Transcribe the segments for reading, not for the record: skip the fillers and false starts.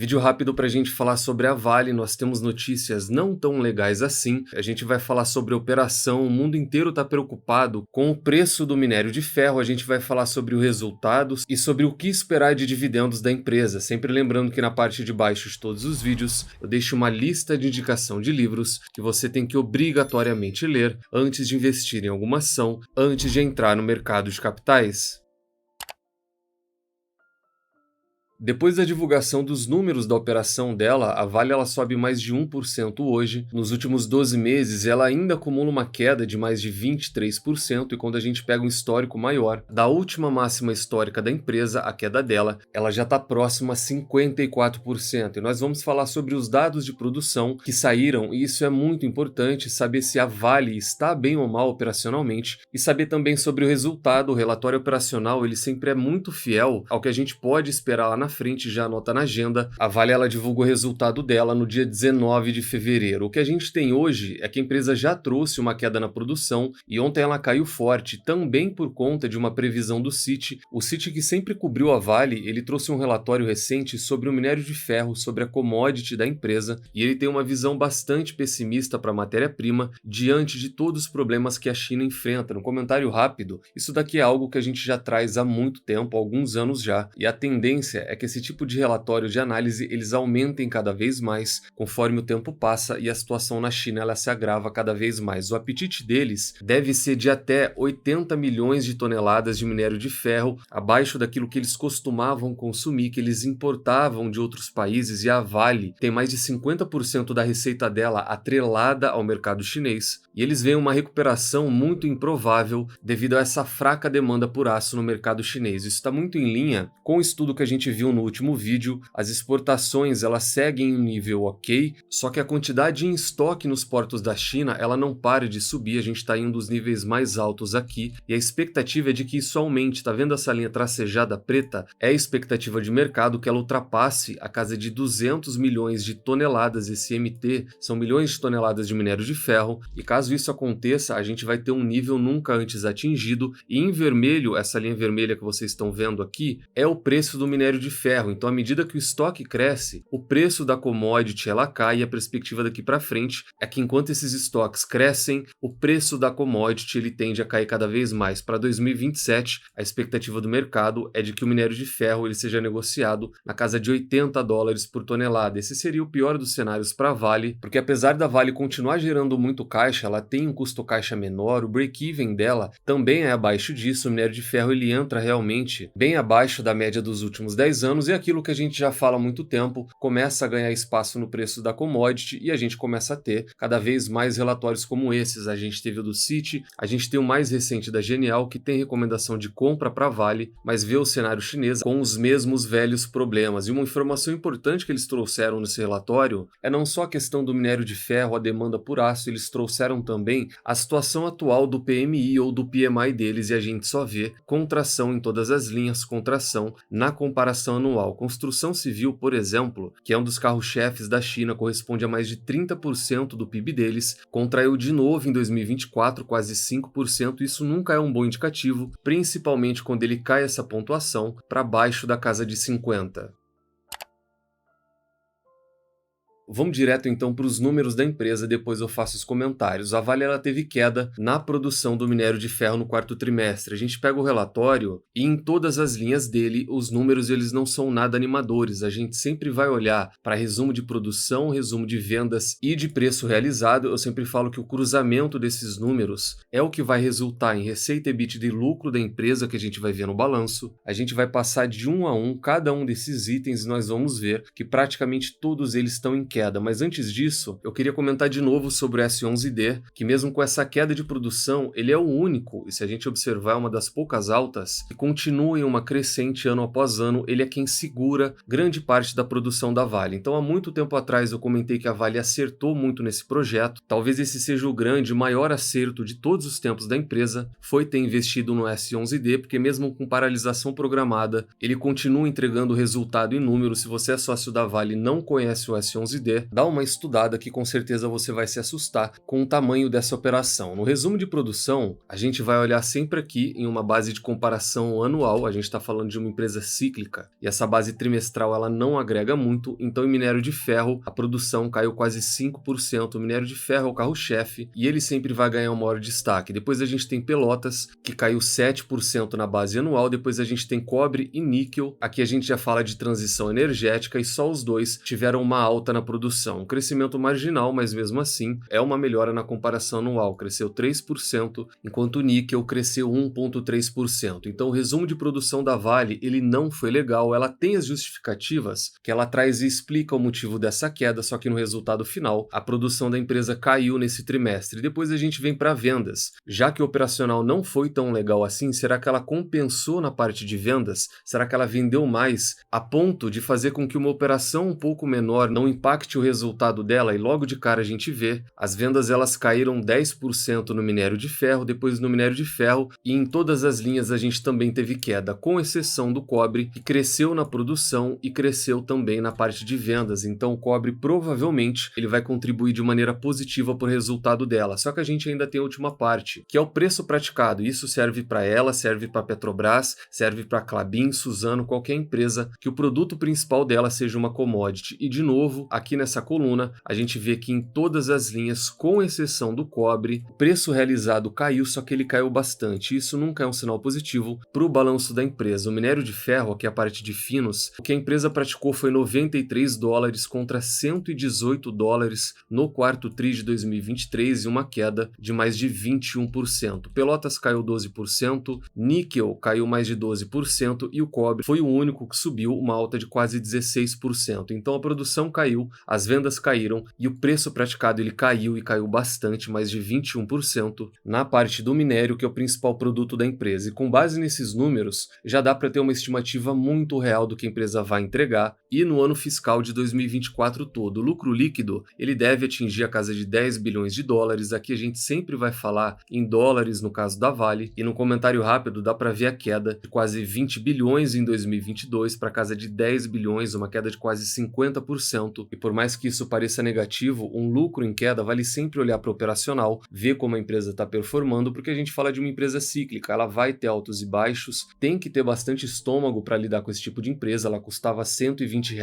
Vídeo rápido para a gente falar sobre a Vale. Nós temos notícias não tão legais assim. A gente vai falar sobre operação, o mundo inteiro está preocupado com o preço do minério de ferro. A gente vai falar sobre os resultados e sobre o que esperar de dividendos da empresa. Sempre lembrando que na parte de baixo de todos os vídeos eu deixo uma lista de indicação de livros que você tem que obrigatoriamente ler antes de investir em alguma ação, antes de entrar no mercado de capitais. Depois da divulgação dos números da operação dela, a Vale ela sobe mais de 1% hoje. Nos últimos 12 meses, ela ainda acumula uma queda de mais de 23%, e quando a gente pega um histórico maior, da última máxima histórica da empresa, a queda dela, ela já está próxima a 54%. E nós vamos falar sobre os dados de produção que saíram, e isso é muito importante, saber se a Vale está bem ou mal operacionalmente, e saber também sobre o resultado. O relatório operacional, ele sempre é muito fiel ao que a gente pode esperar lá na frente, já anota na agenda. A Vale ela divulga o resultado dela no dia 19 de fevereiro. O que a gente tem hoje é que a empresa já trouxe uma queda na produção e ontem ela caiu forte, também por conta de uma previsão do Citi. O Citi, que sempre cobriu a Vale, ele trouxe um relatório recente sobre o minério de ferro, sobre a commodity da empresa, e ele tem uma visão bastante pessimista para a matéria-prima diante de todos os problemas que a China enfrenta. No comentário rápido, isso daqui é algo que a gente já traz há muito tempo, há alguns anos já, e a tendência é que esse tipo de relatório de análise eles aumentem cada vez mais conforme o tempo passa e a situação na China ela se agrava cada vez mais. O apetite deles deve ser de até 80 milhões de toneladas de minério de ferro, abaixo daquilo que eles costumavam consumir, que eles importavam de outros países, e a Vale tem mais de 50% da receita dela atrelada ao mercado chinês, e eles veem uma recuperação muito improvável devido a essa fraca demanda por aço no mercado chinês. Isso está muito em linha com o estudo que a gente viu no último vídeo. As exportações elas seguem em um nível ok, só que a quantidade em estoque nos portos da China ela não para de subir. A gente está em um dos níveis mais altos aqui e a expectativa é de que isso aumente. Tá vendo essa linha tracejada preta? É a expectativa de mercado que ela ultrapasse a casa de 200 milhões de toneladas. Esse MT são milhões de toneladas de minério de ferro, e caso isso aconteça a gente vai ter um nível nunca antes atingido. E em vermelho, essa linha vermelha que vocês estão vendo aqui é o preço do minério de ferro. Então, à medida que o estoque cresce, o preço da commodity ela cai, e a perspectiva daqui para frente é que enquanto esses estoques crescem, o preço da commodity ele tende a cair cada vez mais. Para 2027, a expectativa do mercado é de que o minério de ferro ele seja negociado na casa de $80 por tonelada. Esse seria o pior dos cenários para a Vale, porque apesar da Vale continuar gerando muito caixa, ela tem um custo caixa menor, o break-even dela também é abaixo disso. O minério de ferro ele entra realmente bem abaixo da média dos últimos 10 anos, e aquilo que a gente já fala há muito tempo começa a ganhar espaço no preço da commodity, e a gente começa a ter cada vez mais relatórios como esses. A gente teve o do Citi, a gente tem o mais recente da Genial, que tem recomendação de compra para Vale, mas vê o cenário chinês com os mesmos velhos problemas. E uma informação importante que eles trouxeram nesse relatório é não só a questão do minério de ferro, a demanda por aço, eles trouxeram também a situação atual do PMI ou do PMI deles, e a gente só vê contração em todas as linhas, contração na comparação anual. Construção civil, por exemplo, que é um dos carros-chefes da China, corresponde a mais de 30% do PIB deles, contraiu de novo em 2024, quase 5%. Isso nunca é um bom indicativo, principalmente quando ele cai essa pontuação para baixo da casa de 50%. Vamos direto então para os números da empresa, depois eu faço os comentários. A Vale ela teve queda na produção do minério de ferro no quarto trimestre. A gente pega o relatório e em todas as linhas dele, os números eles não são nada animadores. A gente sempre vai olhar para resumo de produção, resumo de vendas e de preço realizado. Eu sempre falo que o cruzamento desses números é o que vai resultar em receita, EBITDA e lucro da empresa, que a gente vai ver no balanço. A gente vai passar de um a um cada um desses itens e nós vamos ver que praticamente todos eles estão em queda. Mas antes disso, eu queria comentar de novo sobre o S11D, que mesmo com essa queda de produção, ele é o único, e se a gente observar, uma das poucas altas, que continua em uma crescente ano após ano. Ele é quem segura grande parte da produção da Vale. Então, há muito tempo atrás eu comentei que a Vale acertou muito nesse projeto. Talvez esse seja o grande, maior acerto de todos os tempos da empresa, foi ter investido no S11D, porque mesmo com paralisação programada, ele continua entregando resultado em números. Se você é sócio da Vale e não conhece o S11D, puder, dá uma estudada que com certeza você vai se assustar com o tamanho dessa operação. No resumo de produção, a gente vai olhar sempre aqui em uma base de comparação anual, a gente está falando de uma empresa cíclica, e essa base trimestral ela não agrega muito, então em minério de ferro a produção caiu quase 5%, o minério de ferro é o carro-chefe, e ele sempre vai ganhar um maior destaque. Depois a gente tem Pelotas, que caiu 7% na base anual, depois a gente tem cobre e níquel, aqui a gente já fala de transição energética, e só os dois tiveram uma alta na produção. Um crescimento marginal, mas mesmo assim é uma melhora na comparação anual, cresceu 3%, enquanto o níquel cresceu 1,3%. Então o resumo de produção da Vale, ele não foi legal, ela tem as justificativas que ela traz e explica o motivo dessa queda, só que no resultado final, a produção da empresa caiu nesse trimestre. Depois a gente vem para vendas. Já que o operacional não foi tão legal assim, será que ela compensou na parte de vendas? Será que ela vendeu mais a ponto de fazer com que uma operação um pouco menor não impacte o resultado dela? E logo de cara a gente vê, as vendas elas caíram 10% no minério de ferro, depois no minério de ferro, e em todas as linhas a gente também teve queda, com exceção do cobre, que cresceu na produção e cresceu também na parte de vendas. Então o cobre provavelmente ele vai contribuir de maneira positiva para o resultado dela. Só que a gente ainda tem a última parte, que é o preço praticado. Isso serve para ela, serve para Petrobras, serve para Klabin, Suzano, qualquer empresa que o produto principal dela seja uma commodity. E de novo, aqui nessa coluna, a gente vê que em todas as linhas, com exceção do cobre, o preço realizado caiu, só que ele caiu bastante. Isso nunca é um sinal positivo para o balanço da empresa. O minério de ferro, aqui a parte de finos, o que a empresa praticou foi $93 contra $118 no quarto tri de 2023 e uma queda de mais de 21%. Pelotas caiu 12%, níquel caiu mais de 12% e o cobre foi o único que subiu, uma alta de quase 16%. Então a produção caiu, as vendas caíram e o preço praticado ele caiu e caiu bastante, mais de 21% na parte do minério, que é o principal produto da empresa. E com base nesses números, já dá para ter uma estimativa muito real do que a empresa vai entregar e no ano fiscal de 2024 todo. O lucro líquido ele deve atingir a casa de 10 bilhões de dólares. Aqui a gente sempre vai falar em dólares no caso da Vale, e no comentário rápido dá para ver a queda de quase 20 bilhões em 2022 para casa de 10 bilhões, uma queda de quase 50%. E por mais que isso pareça negativo, um lucro em queda vale sempre olhar para o operacional, ver como a empresa está performando, porque a gente fala de uma empresa cíclica, ela vai ter altos e baixos, tem que ter bastante estômago para lidar com esse tipo de empresa. Ela custava R$ 120,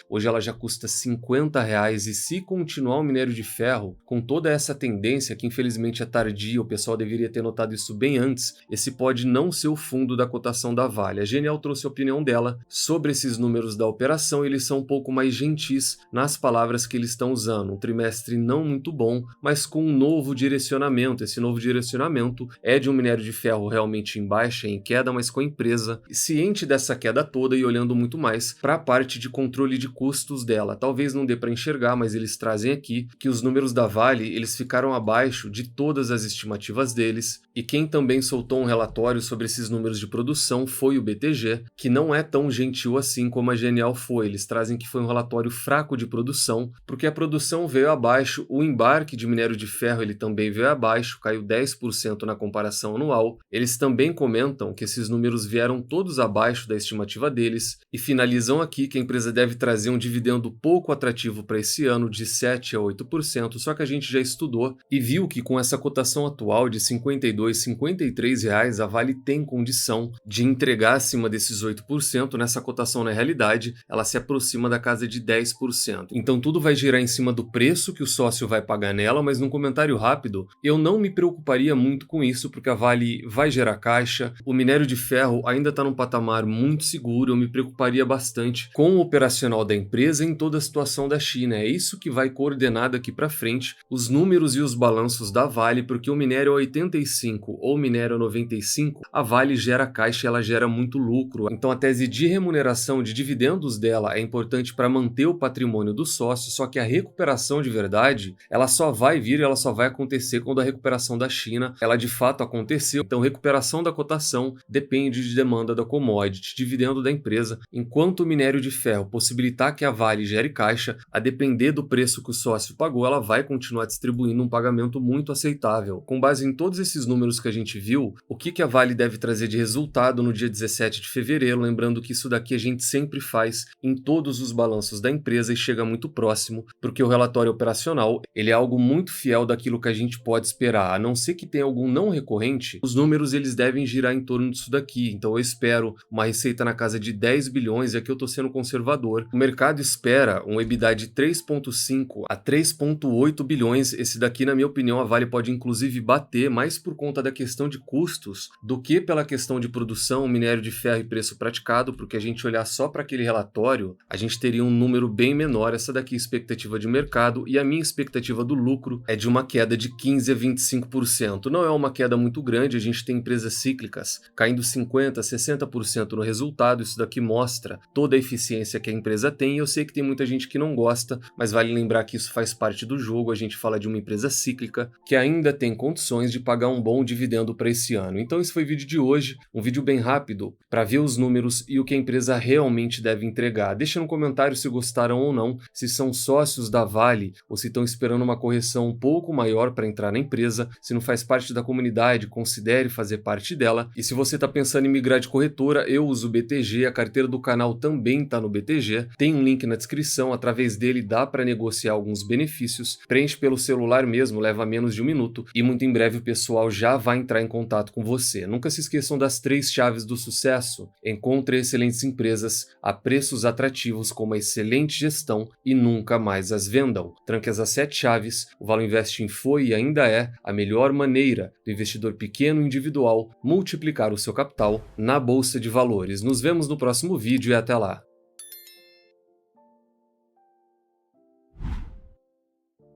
hoje ela já custa R$ 50, e se continuar o minério de ferro, com toda essa tendência que infelizmente é tardia, o pessoal deveria ter notado isso bem antes, esse pode não ser o fundo da cotação da Vale. A Genial trouxe a opinião dela sobre esses números da operação, e eles são um pouco mais gentis nas palavras que eles estão usando. Um trimestre não muito bom, mas com um novo direcionamento. Esse novo direcionamento é de um minério de ferro realmente em baixa, em queda, mas com a empresa ciente dessa queda toda e olhando muito mais para a parte de controle de custos dela. Talvez não dê para enxergar, mas eles trazem aqui que os números da Vale eles ficaram abaixo de todas as estimativas deles, e quem também soltou um relatório sobre esses números de produção foi o BTG, que não é tão gentil assim como a Genial foi. Eles trazem que foi um relatório fraco de produção, porque a produção veio abaixo, o embarque de minério de ferro ele também veio abaixo, caiu 10% na comparação anual. Eles também comentam que esses números vieram todos abaixo da estimativa deles, e finalizam aqui que a empresa deve trazer um dividendo pouco atrativo para esse ano de 7 a 8%, só que a gente já estudou e viu que com essa cotação atual de R$ 52, R$ 53, a Vale tem condição de entregar acima desses 8%. Nessa cotação, na realidade, ela se aproxima da casa de 10%. Então tudo vai girar em cima do preço que o sócio vai pagar nela, mas num comentário rápido, eu não me preocuparia muito com isso, porque a Vale vai gerar caixa, o minério de ferro ainda está num patamar muito seguro. Eu me preocuparia bastante com o operacional da empresa em toda a situação da China. É isso que vai coordenar daqui para frente os números e os balanços da Vale, porque o minério 85 ou o minério 95, a Vale gera caixa e ela gera muito lucro. Então a tese de remuneração de dividendos dela é importante para manter o patrimônio do sócio, só que a recuperação de verdade, ela só vai vir e ela só vai acontecer quando a recuperação da China, ela de fato aconteceu. Então recuperação da cotação depende de demanda da commodity, dividendo da empresa, enquanto o minério de ferro possibilitar que a Vale gere caixa, a depender do preço que o sócio pagou, ela vai continuar distribuindo um pagamento muito aceitável. Com base em todos esses números que a gente viu, o que a Vale deve trazer de resultado no dia 17 de fevereiro, lembrando que isso daqui a gente sempre faz em todos os balanços da empresa e chega chega muito próximo, porque o relatório operacional ele é algo muito fiel daquilo que a gente pode esperar. A não ser que tenha algum não recorrente, os números eles devem girar em torno disso daqui. Então eu espero uma receita na casa de 10 bilhões, e aqui eu estou sendo conservador. O mercado espera um EBITDA de 3,5 a 3,8 bilhões. Esse daqui, na minha opinião, a Vale pode inclusive bater, mais por conta da questão de custos do que pela questão de produção, minério de ferro e preço praticado, porque a gente olhar só para aquele relatório, a gente teria um número bem menor. Essa daqui é a expectativa de mercado, e a minha expectativa do lucro é de uma queda de 15 a 25%. Não é uma queda muito grande, a gente tem empresas cíclicas caindo 50 a 60% no resultado. Isso daqui mostra toda a eficiência que a empresa tem, e eu sei que tem muita gente que não gosta, mas vale lembrar que isso faz parte do jogo. A gente fala de uma empresa cíclica que ainda tem condições de pagar um bom dividendo para esse ano. Então esse foi o vídeo de hoje, um vídeo bem rápido para ver os números e o que a empresa realmente deve entregar. Deixa no comentário se gostaram ou não, se são sócios da Vale ou se estão esperando uma correção um pouco maior para entrar na empresa. Se não faz parte da comunidade, considere fazer parte dela. E se você está pensando em migrar de corretora, eu uso o BTG, a carteira do canal também está no BTG. Tem um link na descrição, através dele dá para negociar alguns benefícios. Preenche pelo celular mesmo, leva menos de um minuto, e muito em breve o pessoal já vai entrar em contato com você. Nunca se esqueçam das 3 chaves do sucesso: encontre excelentes empresas a preços atrativos com uma excelente gestão e nunca mais as vendam. Tranque as 7 chaves. O Valor Investing foi e ainda é a melhor maneira do investidor pequeno individual multiplicar o seu capital na Bolsa de Valores. Nos vemos no próximo vídeo e até lá!